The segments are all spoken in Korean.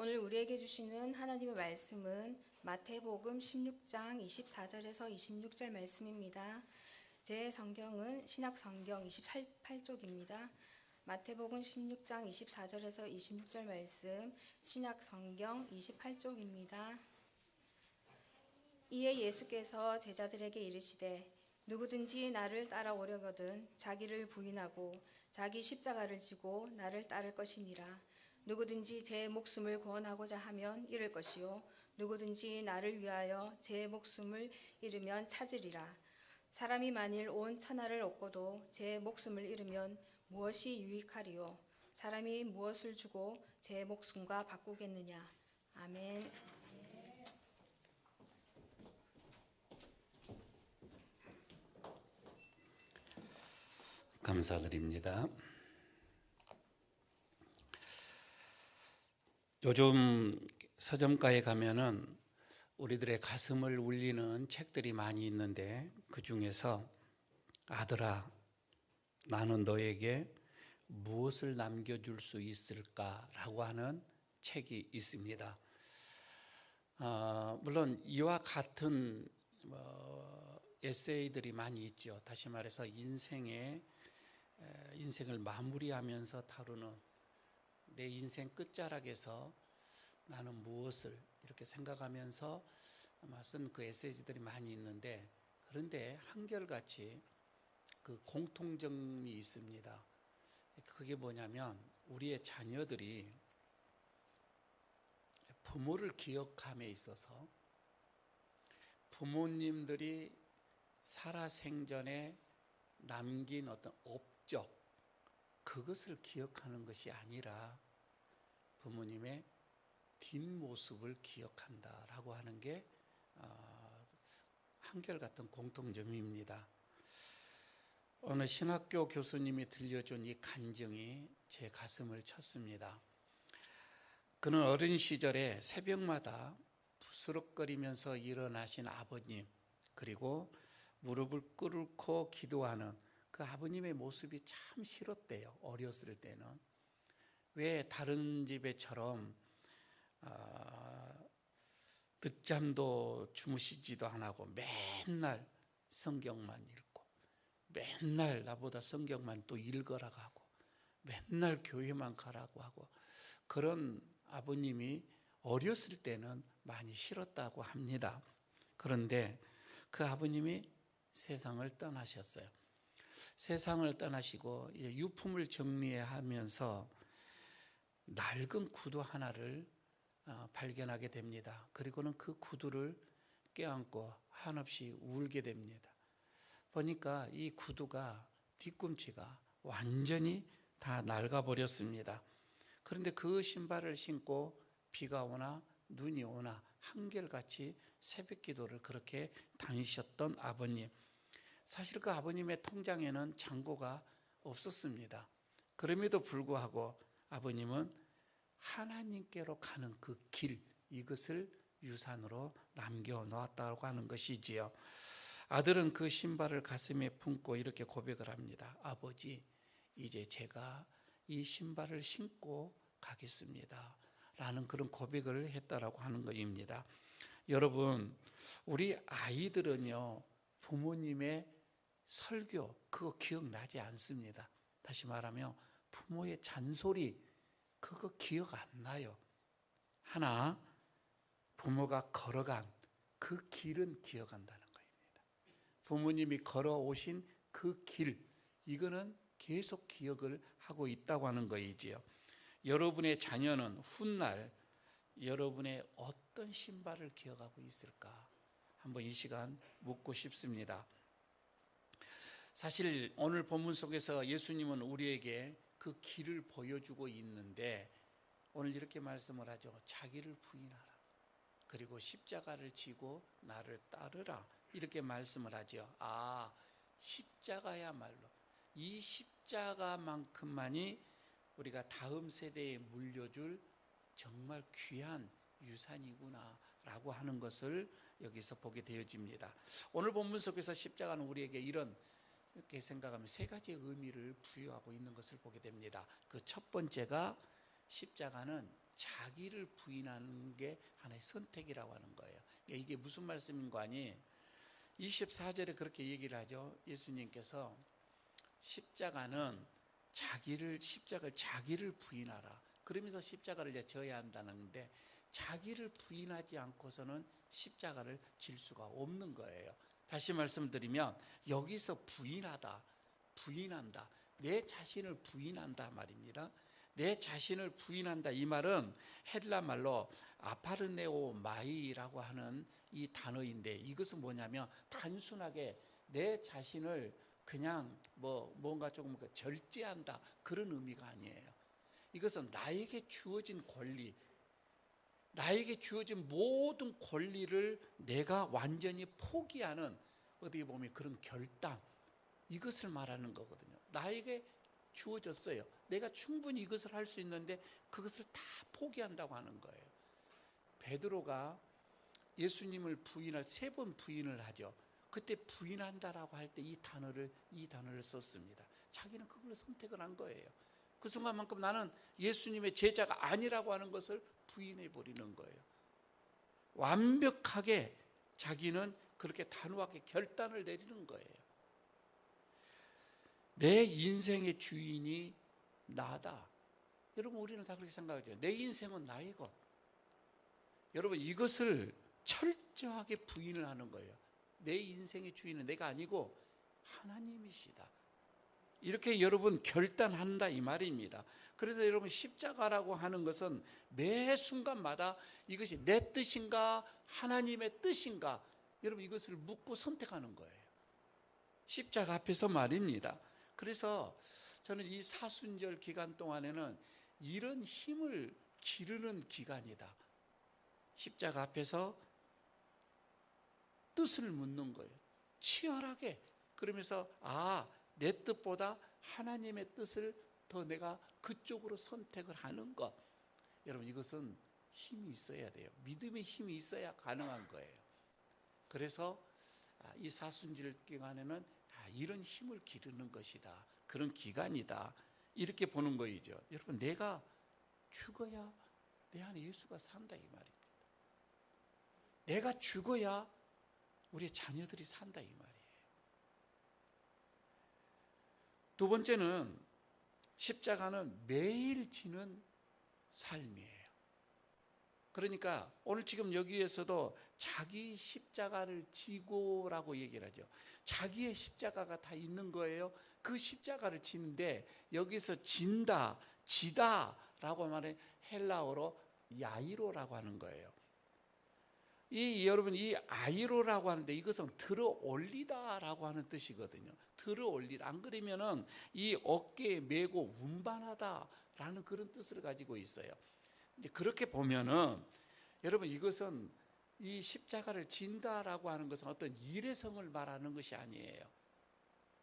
오늘 우리에게 주시는 하나님의 말씀은 마태복음 16장 24절에서 26절 말씀입니다. 제 성경은 신약성경 28쪽입니다. 마태복음 16장 24절에서 26절 말씀, 신약성경 28쪽입니다. 이에 예수께서 제자들에게 이르시되 누구든지 나를 따라오려거든 자기를 부인하고 자기 십자가를 지고 나를 따를 것이니라. 누구든지 제 목숨을 구원하고자 하면 잃을 것이요 누구든지 나를 위하여 제 목숨을 잃으면 찾으리라. 사람이 만일 온 천하를 얻고도 제 목숨을 잃으면 무엇이 유익하리요? 사람이 무엇을 주고 제 목숨과 바꾸겠느냐? 아멘. 감사드립니다. 요즘 서점가에 가면은 우리들의 가슴을 울리는 책들이 많이 있는데, 그 중에서 아들아, 나는 너에게 무엇을 남겨줄 수 있을까라고 하는 책이 있습니다. 물론 이와 같은 에세이들이 많이 있죠. 다시 말해서 인생을 마무리하면서 다루는, 내 인생 끝자락에서 나는 무엇을 이렇게 생각하면서 쓴 그 에세이들이 많이 있는데, 그런데 한결같이 그 공통점이 있습니다. 그게 뭐냐면, 우리의 자녀들이 부모를 기억함에 있어서 부모님들이 살아생전에 남긴 어떤 업적, 그것을 기억하는 것이 아니라 부모님의 뒷모습을 기억한다라고 하는 게 한결같은 공통점입니다. 어느 신학교 교수님이 들려준 이 간증이 제 가슴을 쳤습니다. 그는 어린 시절에 새벽마다 부스럭거리면서 일어나신 아버님, 그리고 무릎을 꿇고 기도하는 그 아버님의 모습이 참 싫었대요. 어렸을 때는. 왜 다른 집에처럼 늦잠도 주무시지도 안 하고 맨날 성경만 읽고, 맨날 나보다 성경만 또 읽으라고 하고, 맨날 교회만 가라고 하고, 그런 아버님이 어렸을 때는 많이 싫었다고 합니다. 그런데 그 아버님이 세상을 떠나셨어요. 세상을 떠나시고 이제 유품을 정리하면서 낡은 구두 하나를 발견하게 됩니다. 그리고는 그 구두를 껴안고 한없이 울게 됩니다. 보니까 이 구두가, 뒤꿈치가 완전히 다 낡아버렸습니다. 그런데 그 신발을 신고 비가 오나 눈이 오나 한결같이 새벽 기도를 그렇게 다니셨던 아버님. 사실 그 아버님의 통장에는 잔고가 없었습니다. 그럼에도 불구하고 아버님은 하나님께로 가는 그 길, 이것을 유산으로 남겨놓았다고 하는 것이지요. 아들은 그 신발을 가슴에 품고 이렇게 고백을 합니다. 아버지, 이제 제가 이 신발을 신고 가겠습니다 라는 그런 고백을 했다라고 하는 것입니다. 여러분, 우리 아이들은요, 부모님의 설교 그거 기억나지 않습니다. 다시 말하면 부모의 잔소리 그거 기억 안 나요. 하나, 부모가 걸어간 그 길은 기억한다는 것입니다. 부모님이 걸어오신 그 길, 이거는 계속 기억을 하고 있다고 하는 것이지요. 여러분의 자녀는 훗날 여러분의 어떤 신발을 기억하고 있을까? 한번 이 시간 묻고 싶습니다. 사실 오늘 본문 속에서 예수님은 우리에게 그 길을 보여주고 있는데, 오늘 이렇게 말씀을 하죠. 자기를 부인하라. 그리고 십자가를 지고 나를 따르라. 이렇게 말씀을 하죠. 십자가야말로 이 십자가만큼만이 우리가 다음 세대에 물려줄 정말 귀한 유산이구나 라고 하는 것을 여기서 보게 되어집니다. 오늘 본문 속에서 십자가는 우리에게 이렇게 생각하면 세 가지의 의미를 부여하고 있는 것을 보게 됩니다. 그 첫 번째가 십자가는 자기를 부인하는 게 하나의 선택이라고 하는 거예요. 이게 무슨 말씀인 거 아니? 24절에 그렇게 얘기를 하죠. 예수님께서 십자가를 자기를 부인하라. 그러면서 십자가를 이제 져야 한다는데, 자기를 부인하지 않고서는 십자가를 질 수가 없는 거예요. 다시 말씀드리면 여기서 부인한다, 내 자신을 부인한다 말입니다. 내 자신을 부인한다, 이 말은 헬라 말로 아파르네오 마이라고 하는 이 단어인데, 이것은 뭐냐면 단순하게 내 자신을 그냥 뭔가 조금 절제한다, 그런 의미가 아니에요. 이것은 나에게 주어진 권리, 나에게 주어진 모든 권리를 내가 완전히 포기하는, 어떻게 보면 그런 결단, 이것을 말하는 거거든요. 나에게 주어졌어요. 내가 충분히 이것을 할 수 있는데 그것을 다 포기한다고 하는 거예요. 베드로가 예수님을 부인할 3번 부인을 하죠. 그때 부인한다라고 할 때 이 단어를 썼습니다. 자기는 그걸 선택을 한 거예요. 그 순간만큼 나는 예수님의 제자가 아니라고 하는 것을 부인해 버리는 거예요. 완벽하게 자기는 그렇게 단호하게 결단을 내리는 거예요. 내 인생의 주인이 나다. 여러분, 우리는 다 그렇게 생각하죠. 내 인생은 나이고. 여러분, 이것을 철저하게 부인을 하는 거예요. 내 인생의 주인은 내가 아니고 하나님이시다. 이렇게 여러분 결단한다, 이 말입니다. 그래서 여러분, 십자가라고 하는 것은 매 순간마다 이것이 내 뜻인가 하나님의 뜻인가, 여러분 이것을 묻고 선택하는 거예요. 십자가 앞에서 말입니다. 그래서 저는 이 사순절 기간 동안에는 이런 힘을 기르는 기간이다. 십자가 앞에서 뜻을 묻는 거예요. 치열하게. 그러면서 내 뜻보다 하나님의 뜻을 더 내가 그쪽으로 선택을 하는 것. 여러분, 이것은 힘이 있어야 돼요. 믿음의 힘이 있어야 가능한 거예요. 그래서 이 사순절 기간에는 이런 힘을 기르는 것이다, 그런 기간이다, 이렇게 보는 거이죠. 여러분, 내가 죽어야 내 안에 예수가 산다, 이 말입니다. 내가 죽어야 우리의 자녀들이 산다, 이 말이에요. 두 번째는 십자가는 매일 지는 삶이에요. 그러니까 오늘 지금 여기에서도 자기 십자가를 지고라고 얘기를 하죠. 자기의 십자가가 다 있는 거예요. 그 십자가를 지는데 여기서 진다, 지다라고 말해 헬라어로 야이로라고 하는 거예요. 여러분, 이 아이로라고 하는데 이것은 들어 올리다라고 하는 뜻이거든요. 들어 올리다. 안 그러면은 이 어깨에 메고 운반하다라는 그런 뜻을 가지고 있어요. 이제 그렇게 보면은 여러분, 이것은 이 십자가를 진다라고 하는 것은 어떤 일회성을 말하는 것이 아니에요.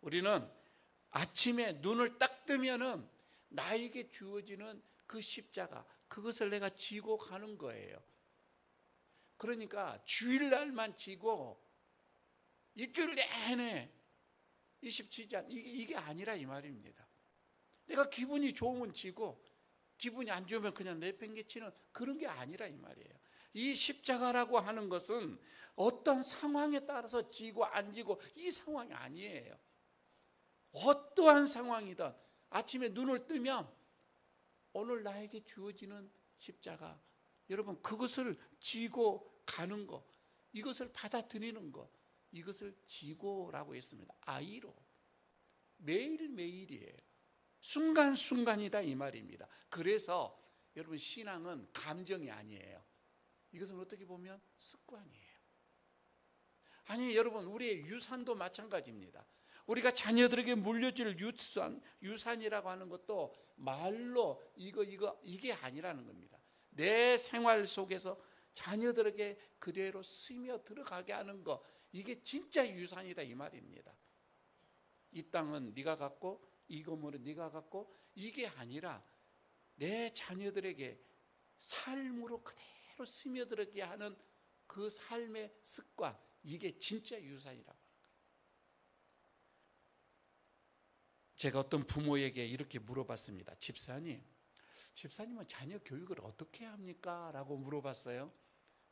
우리는 아침에 눈을 딱 뜨면은 나에게 주어지는 그 십자가, 그것을 내가 지고 가는 거예요. 그러니까 주일날만 지고 일주일 내내 이 십지지 않, 이게 아니라 이 말입니다. 내가 기분이 좋으면 지고 기분이 안 좋으면 그냥 내팽개치는 그런 게 아니라 이 말이에요. 이 십자가라고 하는 것은 어떤 상황에 따라서 지고 안 지고 이 상황이 아니에요. 어떠한 상황이든 아침에 눈을 뜨면 오늘 나에게 주어지는 십자가, 여러분 그것을 지고 가는 것, 이것을 받아들이는 것, 이것을 지고라고 했습니다. 아이로. 매일매일이에요. 순간순간이다 이 말입니다. 그래서 여러분, 신앙은 감정이 아니에요. 이것은 어떻게 보면 습관이에요. 아니 여러분, 우리의 유산도 마찬가지입니다. 우리가 자녀들에게 물려줄 유산이라고 하는 것도 말로 이게 아니라는 겁니다. 내 생활 속에서 자녀들에게 그대로 스며 들어가게 하는 것, 이게 진짜 유산이다 이 말입니다. 이 땅은 네가 갖고 이 건물은 네가 갖고, 이게 아니라 내 자녀들에게 삶으로 그대로 스며들게 하는 그 삶의 습관, 이게 진짜 유산이라고 하는 거예요. 제가 어떤 부모에게 이렇게 물어봤습니다. 집사님, 집사님은 자녀 교육을 어떻게 합니까? 라고 물어봤어요.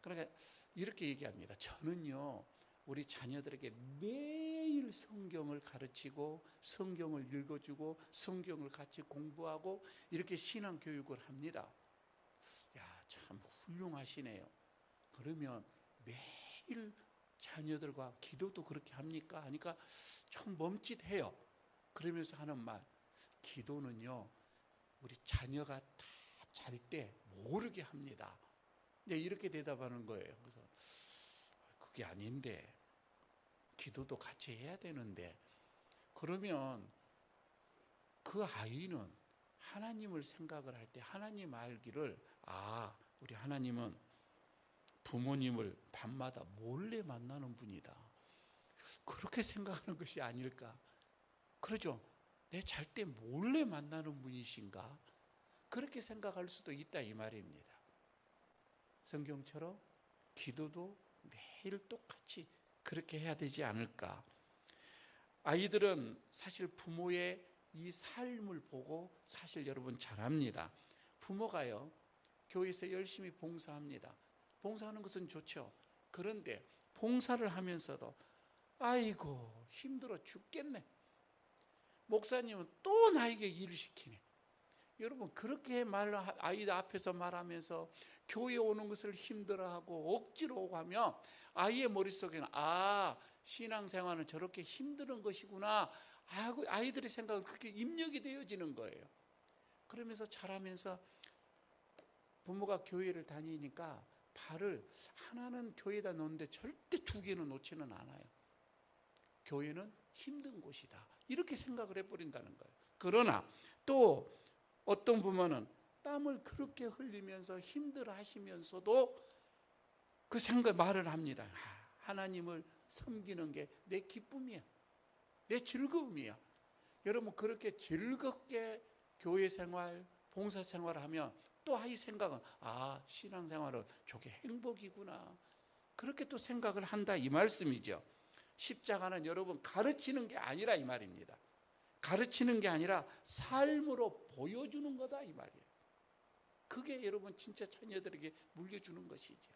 그러니까 이렇게 얘기합니다. 저는요, 우리 자녀들에게 매일 성경을 가르치고 성경을 읽어주고 성경을 같이 공부하고 이렇게 신앙 교육을 합니다. 야, 참 훌륭하시네요. 그러면 매일 자녀들과 기도도 그렇게 합니까? 하니까 좀 멈칫해요. 그러면서 하는 말, 기도는요, 우리 자녀가 다 잘 때 모르게 합니다. 네, 이렇게 대답하는 거예요. 그래서 그게 아닌데, 기도도 같이 해야 되는데, 그러면 그 아이는 하나님을 생각을 할 때 하나님 알기를, 아, 우리 하나님은 부모님을 밤마다 몰래 만나는 분이다, 그렇게 생각하는 것이 아닐까. 그러죠. 내 잘 때 몰래 만나는 분이신가, 그렇게 생각할 수도 있다, 이 말입니다. 성경처럼 기도도 매일 똑같이 그렇게 해야 되지 않을까. 아이들은 사실 부모의 이 삶을 보고 사실 여러분 잘 압니다. 부모가요, 교회에서 열심히 봉사합니다. 봉사하는 것은 좋죠. 그런데 봉사를 하면서도 아이고 힘들어 죽겠네, 목사님은 또 나에게 일을 시키네. 여러분, 그렇게 아이들 앞에서 말하면서 교회 오는 것을 힘들어하고 억지로 오고 하면 아이의 머릿속에는, 아, 신앙생활은 저렇게 힘든 것이구나 하고 아이들의 생각은 그렇게 입력이 되어지는 거예요. 그러면서 자라면서 부모가 교회를 다니니까 발을 하나는 교회에다 놓는데 절대 두 개는 놓지는 않아요. 교회는 힘든 곳이다, 이렇게 생각을 해버린다는 거예요. 그러나 또 어떤 부모는 땀을 그렇게 흘리면서 힘들어 하시면서도 그 생각 말을 합니다. 하나님을 섬기는 게 내 기쁨이야, 내 즐거움이야. 여러분, 그렇게 즐겁게 교회 생활, 봉사 생활을 하면 또 아이 생각은, 아, 신앙생활은 저게 행복이구나, 그렇게 또 생각을 한다, 이 말씀이죠. 십자가는 여러분 가르치는 게 아니라 이 말입니다. 가르치는 게 아니라 삶으로 보여주는 거다, 이 말이에요. 그게 여러분 진짜 자녀들에게 물려주는 것이죠.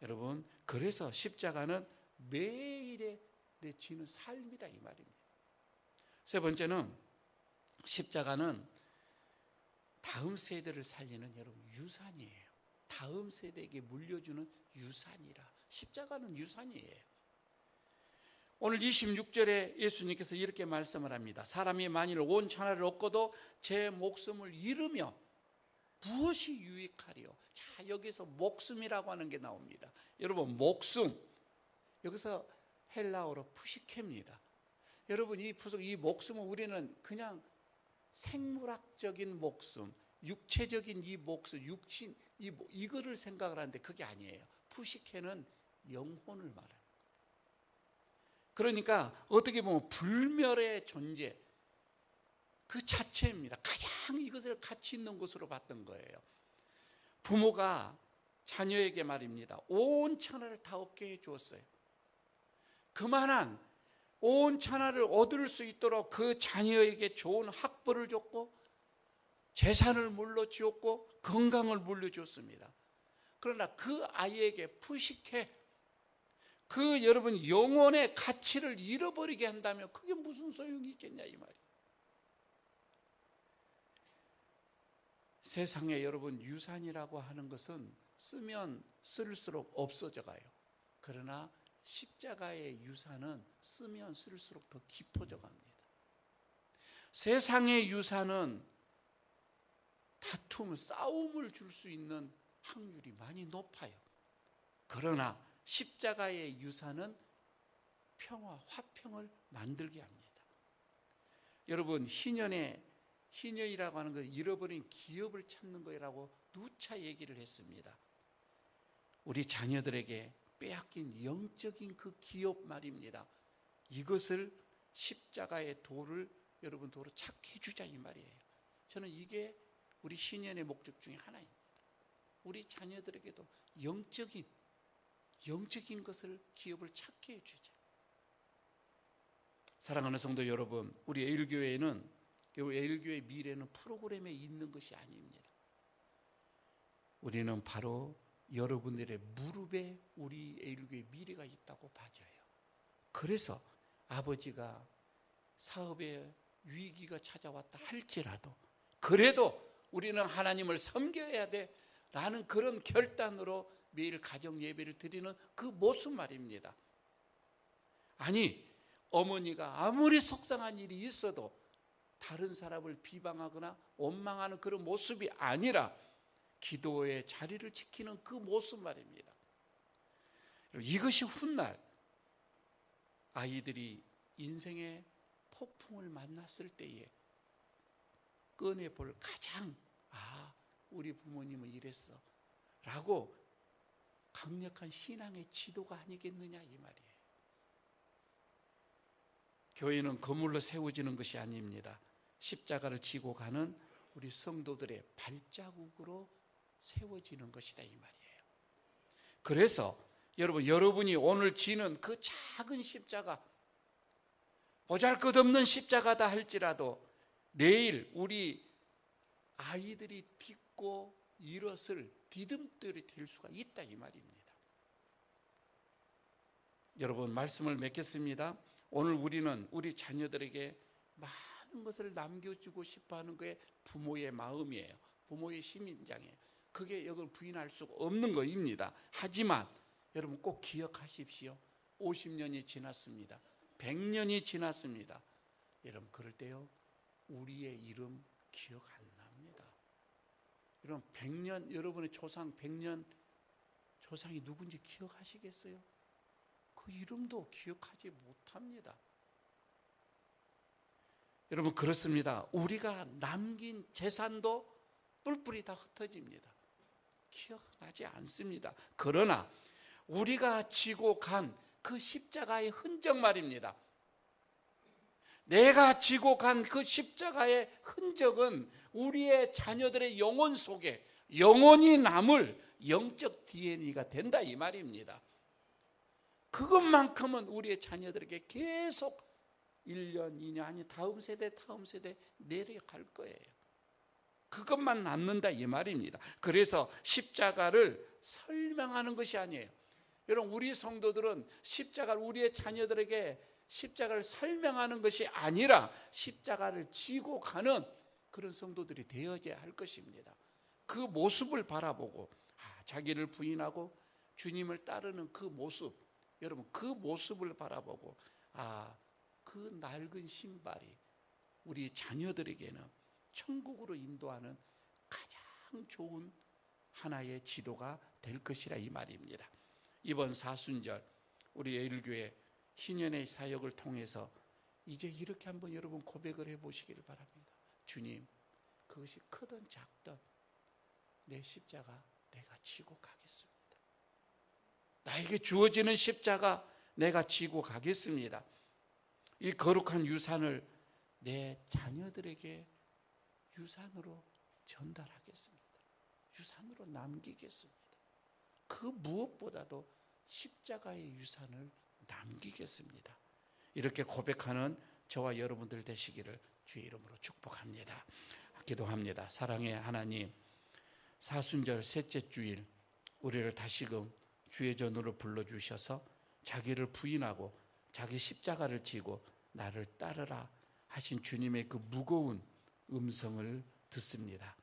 여러분, 그래서 십자가는 매일의 내 지는 삶이다, 이 말입니다. 세 번째는, 십자가는 다음 세대를 살리는 여러분 유산이에요. 다음 세대에게 물려주는 유산이라. 십자가는 유산이에요. 오늘 26절에 예수님께서 이렇게 말씀을 합니다. 사람이 만일 온 천하를 얻고도 제 목숨을 잃으며 무엇이 유익하리요? 자, 여기서 목숨이라고 하는 게 나옵니다. 여러분, 목숨, 여기서 헬라어로 푸시케입니다. 여러분, 이 목숨은 우리는 그냥 생물학적인 목숨, 육체적인 이 목숨, 육신, 이거를 생각을 하는데 그게 아니에요. 푸시케는 영혼을 말합니다. 그러니까 어떻게 보면 불멸의 존재 그 자체입니다. 가장 이것을 가치 있는 것으로 봤던 거예요. 부모가 자녀에게 말입니다, 온 천하를 다 얻게 해 주었어요. 그만한 온 천하를 얻을 수 있도록 그 자녀에게 좋은 학벌을 줬고 재산을 물려주었고 건강을 물려줬습니다. 그러나 그 아이에게 푸시케, 그 여러분 영혼의 가치를 잃어버리게 한다면 그게 무슨 소용이 있겠냐, 이 말이에요. 세상에 여러분 유산이라고 하는 것은 쓰면 쓸수록 없어져 가요. 그러나 십자가의 유산은 쓰면 쓸수록 더 깊어져 갑니다. 세상의 유산은 다툼을, 싸움을 줄 수 있는 확률이 많이 높아요. 그러나 십자가의 유산은 평화, 화평을 만들게 합니다. 여러분, 희년이라고 하는 건 잃어버린 기업을 찾는 거라고 누차 얘기를 했습니다. 우리 자녀들에게 빼앗긴 영적인 그 기업 말입니다. 이것을 십자가의 도를 여러분 도로 찾게 해주자, 이 말이에요. 저는 이게 우리 희년의 목적 중에 하나입니다. 우리 자녀들에게도 영적인 것을, 기업을 찾게 해주자. 사랑하는 성도 여러분, 우리 에일교회는 에일교의 미래는 프로그램에 있는 것이 아닙니다. 우리는 바로 여러분들의 무릎에 우리 에일교의 미래가 있다고 봐져요. 그래서 아버지가 사업에 위기가 찾아왔다 할지라도 그래도 우리는 하나님을 섬겨야 돼 라는 그런 결단으로 매일 가정 예배를 드리는 그 모습 말입니다. 아니, 어머니가 아무리 속상한 일이 있어도 다른 사람을 비방하거나 원망하는 그런 모습이 아니라 기도의 자리를 지키는 그 모습 말입니다. 이것이 훗날 아이들이 인생의 폭풍을 만났을 때에 꺼내볼 가장 우리 부모님은 이랬어 라고 강력한 신앙의 지도가 아니겠느냐 이 말이에요. 교회는 건물로 세워지는 것이 아닙니다. 십자가를 지고 가는 우리 성도들의 발자국으로 세워지는 것이다 이 말이에요. 그래서 여러분이 오늘 지는 그 작은 십자가, 보잘것없는 십자가다 할지라도 내일 우리 아이들이 딛고 일어설 디딤돌이 될 수가 있다 이 말입니다. 여러분, 말씀을 맺겠습니다. 오늘 우리는 우리 자녀들에게 많은 것을 남겨주고 싶어하는 게 부모의 마음이에요. 부모의 심장이에요. 그게 이걸 부인할 수가 없는 것입니다. 하지만 여러분 꼭 기억하십시오. 50년이 지났습니다. 100년이 지났습니다. 여러분 그럴 때요 우리의 이름 기억 안 납니다. 여러분 100년, 여러분의 조상 100년 조상이 누군지 기억하시겠어요? 그 이름도 기억하지 못합니다. 여러분 그렇습니다. 우리가 남긴 재산도 뿔뿔이 다 흩어집니다. 기억나지 않습니다. 그러나 우리가 지고 간 그 십자가의 흔적 말입니다. 내가 지고 간 그 십자가의 흔적은 우리의 자녀들의 영혼 속에 영원히 남을 영적 DNA가 된다 이 말입니다. 그것만큼은 우리의 자녀들에게 계속 1년, 2년 아니 다음 세대 내려갈 거예요. 그것만 남는다 이 말입니다. 그래서 십자가를 설명하는 것이 아니에요. 여러분 우리 성도들은 십자가를 우리의 자녀들에게 십자가를 설명하는 것이 아니라 십자가를 지고 가는 그런 성도들이 되어야 할 것입니다. 그 모습을 바라보고 자기를 부인하고 주님을 따르는 그 모습, 여러분 그 모습을 바라보고 그 낡은 신발이 우리 자녀들에게는 천국으로 인도하는 가장 좋은 하나의 지도가 될 것이라 이 말입니다. 이번 사순절 우리 에일교회 희년의 사역을 통해서 이제 이렇게 한번 여러분 고백을 해보시기를 바랍니다. 주님, 그것이 크든 작든 내 십자가 내가 지고 가겠습니다. 나에게 주어지는 십자가 내가 지고 가겠습니다. 이 거룩한 유산을 내 자녀들에게 유산으로 전달하겠습니다. 유산으로 남기겠습니다. 그 무엇보다도 십자가의 유산을 남기겠습니다. 이렇게 고백하는 저와 여러분들 되시기를 주의 이름으로 축복합니다. 기도합니다. 사랑의 하나님, 사순절 셋째 주일 우리를 다시금 주의 전으로 불러주셔서 자기를 부인하고 자기 십자가를 지고 나를 따르라 하신 주님의 그 무거운 음성을 듣습니다.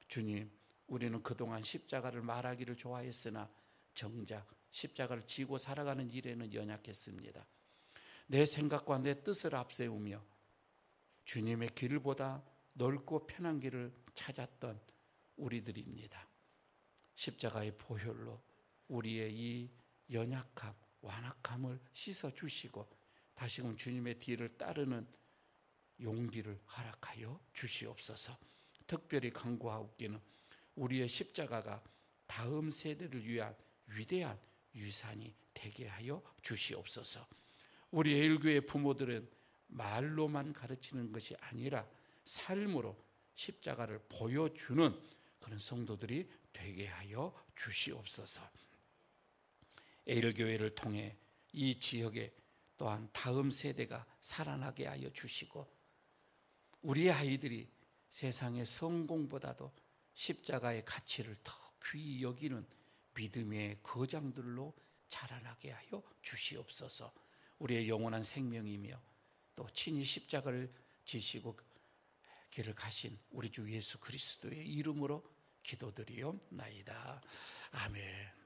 주님, 우리는 그동안 십자가를 말하기를 좋아했으나 정작 십자가를 지고 살아가는 일에는 연약했습니다. 내 생각과 내 뜻을 앞세우며 주님의 길보다 넓고 편한 길을 찾았던 우리들입니다. 십자가의 보혈로 우리의 이 연약함, 완악함을 씻어주시고 다시금 주님의 뒤를 따르는 용기를 허락하여 주시옵소서. 특별히 간구하옵기는 우리의 십자가가 다음 세대를 위한 위대한 유산이 되게 하여 주시옵소서. 우리 에일교회 부모들은 말로만 가르치는 것이 아니라 삶으로 십자가를 보여주는 그런 성도들이 되게 하여 주시옵소서. 에일교회를 통해 이 지역에 또한 다음 세대가 살아나게 하여 주시고 우리의 아이들이 세상의 성공보다도 십자가의 가치를 더 귀히 여기는 믿음의 거장들로 자라나게 하여 주시옵소서. 우리의 영원한 생명이며 또 친히 십자가를 지시고 길을 가신 우리 주 예수 그리스도의 이름으로 기도드리옵나이다. 아멘.